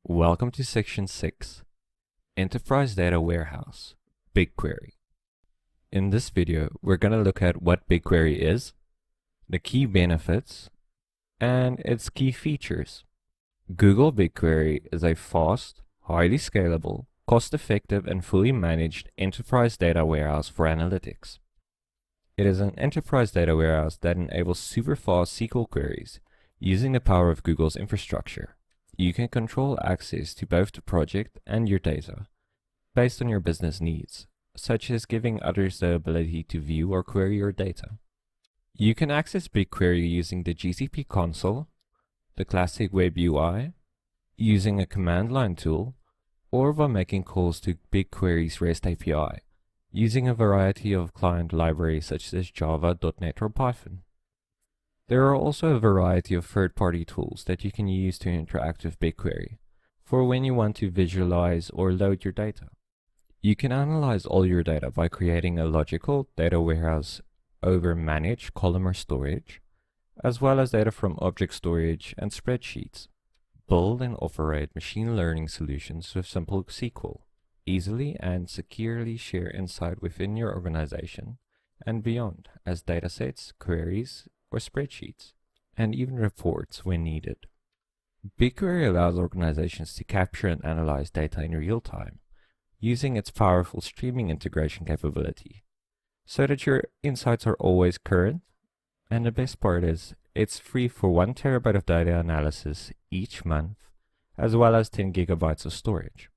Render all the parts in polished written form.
Welcome to Section 6, Enterprise Data Warehouse, BigQuery. In this video, we're going to look at what BigQuery is, the key benefits, and its key features. Google BigQuery is a fast, highly scalable, cost-effective, and fully managed enterprise data warehouse for analytics. It is an enterprise data warehouse that enables super-fast SQL queries using the power of Google's infrastructure. You can control access to both the project and your data based on your business needs, such as giving others the ability to view or query your data. You can access BigQuery using the GCP console, the classic web UI, using a command line tool, or by making calls to BigQuery's REST API, using a variety of client libraries such as Java, .NET, or Python. There are also a variety of third-party tools that you can use to interact with BigQuery for when you want to visualize or load your data. You can analyze all your data by creating a logical data warehouse over managed columnar storage, as well as data from object storage and spreadsheets. Build and operate machine learning solutions with simple SQL. Easily and securely share insight within your organization and beyond as datasets, queries, or spreadsheets, and even reports when needed. BigQuery allows organizations to capture and analyze data in real time, using its powerful streaming integration capability, so that your insights are always current, and the best part is, it's free for 1 terabyte of data analysis each month, as well as 10 gigabytes of storage.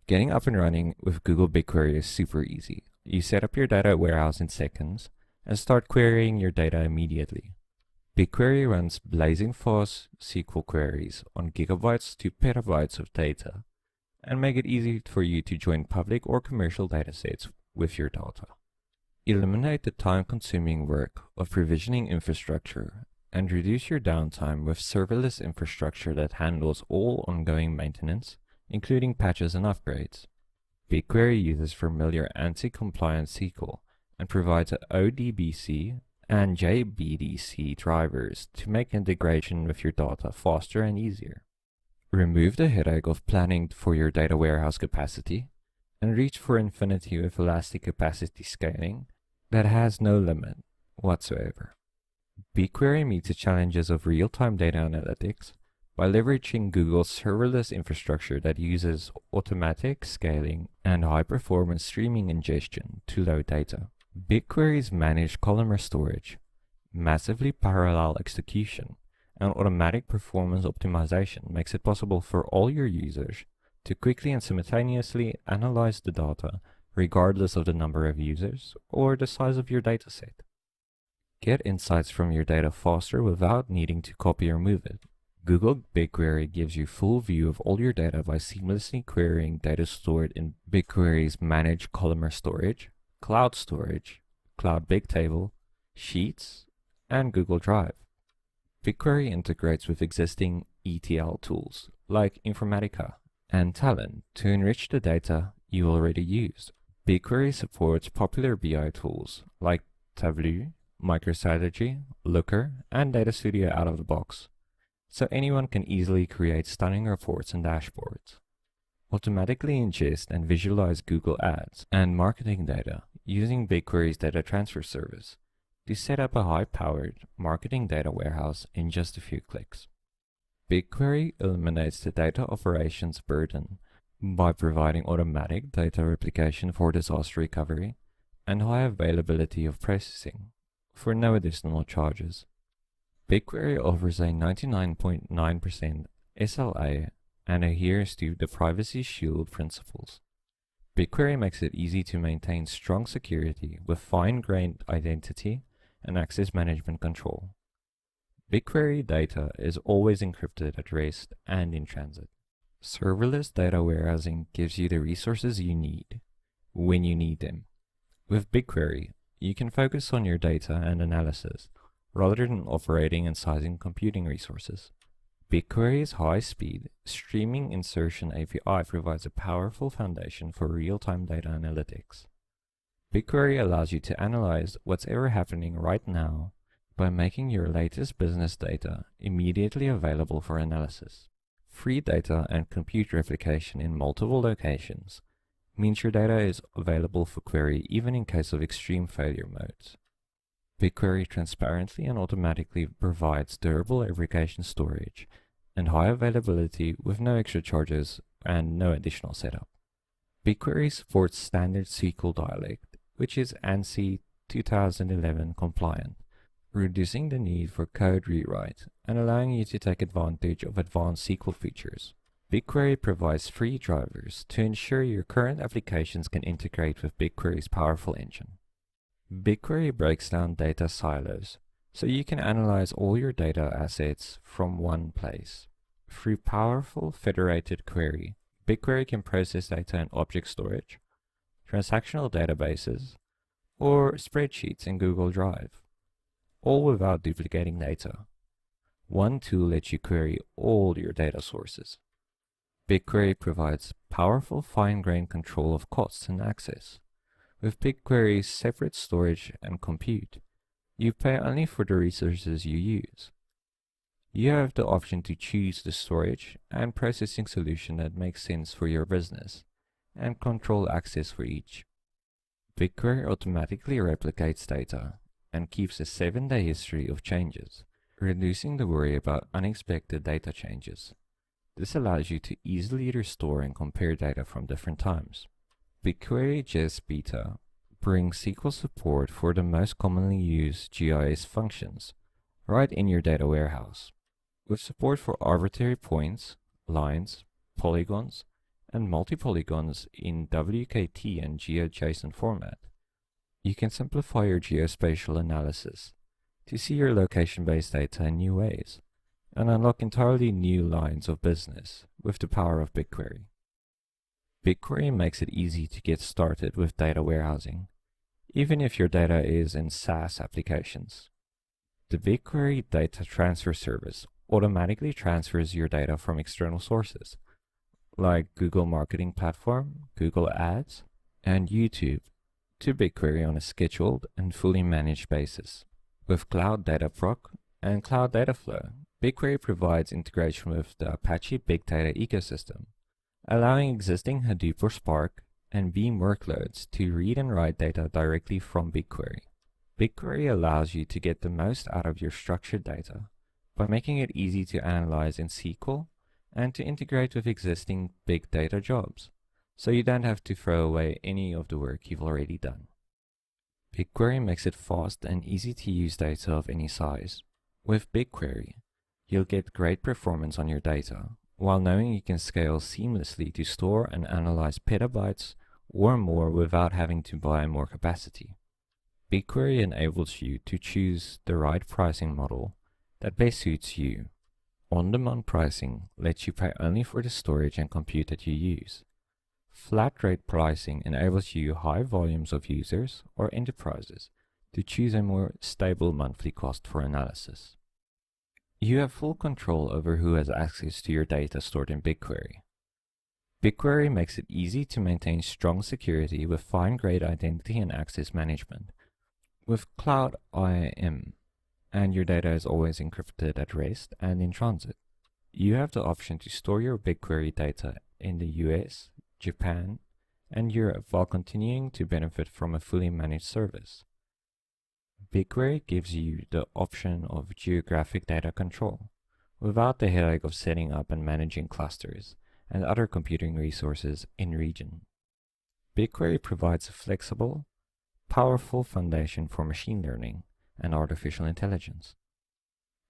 Getting up and running with Google BigQuery is super easy. You set up your data warehouse in seconds, and start querying your data immediately. BigQuery runs blazing fast SQL queries on gigabytes to petabytes of data and make it easy for you to join public or commercial datasets with your data. Eliminate the time-consuming work of provisioning infrastructure and reduce your downtime with serverless infrastructure that handles all ongoing maintenance, including patches and upgrades. BigQuery uses familiar anti-compliant SQL and provides ODBC and JBDC drivers to make integration with your data faster and easier. Remove the headache of planning for your data warehouse capacity and reach for infinity with elastic capacity scaling that has no limit whatsoever. BigQuery meets the challenges of real-time data analytics by leveraging Google's serverless infrastructure that uses automatic scaling and high-performance streaming ingestion to load data. BigQuery's managed columnar storage, massively parallel execution, and automatic performance optimization makes it possible for all your users to quickly and simultaneously analyze the data regardless of the number of users or the size of your dataset. Get insights from your data faster without needing to copy or move it. Google BigQuery gives you full view of all your data by seamlessly querying data stored in BigQuery's managed columnar storage, cloud storage, Cloud Bigtable, Sheets, and Google Drive. BigQuery integrates with existing ETL tools like Informatica and Talent to enrich the data you already use. BigQuery supports popular BI tools like Tableau, MicroStrategy, Looker, and Data Studio out of the box, so anyone can easily create stunning reports and dashboards. Automatically ingest and visualize Google Ads and marketing data using BigQuery's data transfer service to set up a high-powered marketing data warehouse in just a few clicks. BigQuery eliminates the data operations burden by providing automatic data replication for disaster recovery and high availability of processing for no additional charges. BigQuery offers a 99.9% SLA and adheres to the Privacy Shield principles. BigQuery makes it easy to maintain strong security with fine-grained identity and access management control. BigQuery data is always encrypted at rest and in transit. Serverless data warehousing gives you the resources you need when you need them. With BigQuery, you can focus on your data and analysis rather than operating and sizing computing resources. BigQuery's high-speed streaming insertion API provides a powerful foundation for real-time data analytics. BigQuery allows you to analyze what's ever happening right now by making your latest business data immediately available for analysis. Free data and compute replication in multiple locations means your data is available for query even in case of extreme failure modes. BigQuery transparently and automatically provides durable application storage and high availability with no extra charges and no additional setup. BigQuery supports standard SQL dialect, which is ANSI 2011 compliant, reducing the need for code rewrite and allowing you to take advantage of advanced SQL features. BigQuery provides free drivers to ensure your current applications can integrate with BigQuery's powerful engine. BigQuery breaks down data silos, so you can analyze all your data assets from one place. Through powerful federated query, BigQuery can process data in object storage, transactional databases, or spreadsheets in Google Drive, all without duplicating data. One tool lets you query all your data sources. BigQuery provides powerful fine-grained control of costs and access. With BigQuery's separate storage and compute, you pay only for the resources you use. You have the option to choose the storage and processing solution that makes sense for your business, and control access for each. BigQuery automatically replicates data and keeps a 7-day history of changes, reducing the worry about unexpected data changes. This allows you to easily restore and compare data from different times. BigQuery JS Beta brings SQL support for the most commonly used GIS functions right in your data warehouse. With support for arbitrary points, lines, polygons, and multi-polygons in WKT and GeoJSON format, you can simplify your geospatial analysis to see your location-based data in new ways and unlock entirely new lines of business with the power of BigQuery. BigQuery makes it easy to get started with data warehousing, even if your data is in SaaS applications. The BigQuery Data Transfer Service automatically transfers your data from external sources, like Google Marketing Platform, Google Ads, and YouTube, to BigQuery on a scheduled and fully managed basis. With Cloud Data Proc and Cloud Data Flow, BigQuery provides integration with the Apache Big Data ecosystem, allowing existing Hadoop or Spark and Beam workloads to read and write data directly from BigQuery. BigQuery allows you to get the most out of your structured data by making it easy to analyze in SQL and to integrate with existing big data jobs, so you don't have to throw away any of the work you've already done. BigQuery makes it fast and easy to use data of any size. With BigQuery, you'll get great performance on your data, while knowing you can scale seamlessly to store and analyze petabytes or more without having to buy more capacity. BigQuery enables you to choose the right pricing model that best suits you. On-demand pricing lets you pay only for the storage and compute that you use. Flat rate pricing enables you high volumes of users or enterprises to choose a more stable monthly cost for analysis. You have full control over who has access to your data stored in BigQuery. BigQuery makes it easy to maintain strong security with fine-grained identity and access management. With Cloud IAM, and your data is always encrypted at rest and in transit, you have the option to store your BigQuery data in the US, Japan, and Europe while continuing to benefit from a fully managed service. BigQuery gives you the option of geographic data control, without the headache of setting up and managing clusters and other computing resources in region. BigQuery provides a flexible, powerful foundation for machine learning and artificial intelligence.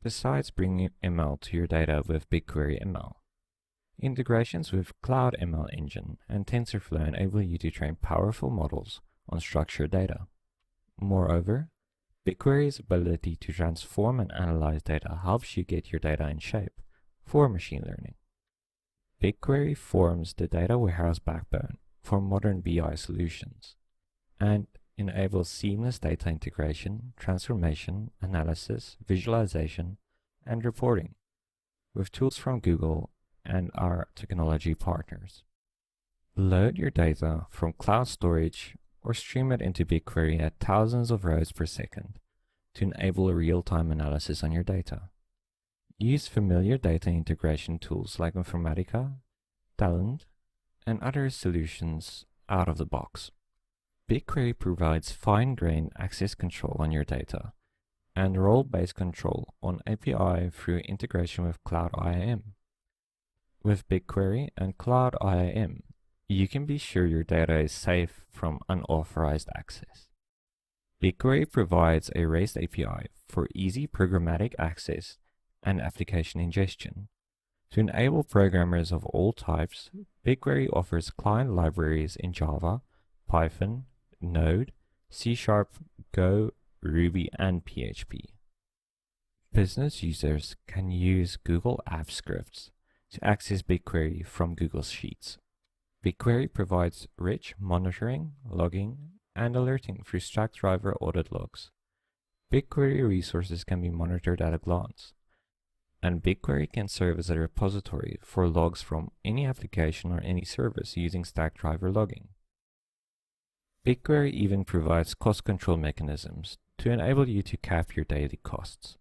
Besides bringing ML to your data with BigQuery ML, integrations with Cloud ML Engine and TensorFlow enable you to train powerful models on structured data. Moreover, BigQuery's ability to transform and analyze data helps you get your data in shape for machine learning. BigQuery forms the data warehouse backbone for modern BI solutions and enables seamless data integration, transformation, analysis, visualization, and reporting with tools from Google and our technology partners. Load your data from cloud storage or stream it into BigQuery at thousands of rows per second to enable a real-time analysis on your data. Use familiar data integration tools like Informatica, Talent, and other solutions out of the box. BigQuery provides fine-grained access control on your data and role-based control on API through integration with Cloud IAM. With BigQuery and Cloud IAM, you can be sure your data is safe from unauthorized access. BigQuery provides a REST API for easy programmatic access and application ingestion. To enable programmers of all types, BigQuery offers client libraries in Java, Python, Node, C#, Go, Ruby, and PHP. Business users can use Google Apps scripts to access BigQuery from Google Sheets. BigQuery provides rich monitoring, logging, and alerting through Stackdriver audit logs. BigQuery resources can be monitored at a glance, and BigQuery can serve as a repository for logs from any application or any service using Stackdriver logging. BigQuery even provides cost control mechanisms to enable you to cap your daily costs.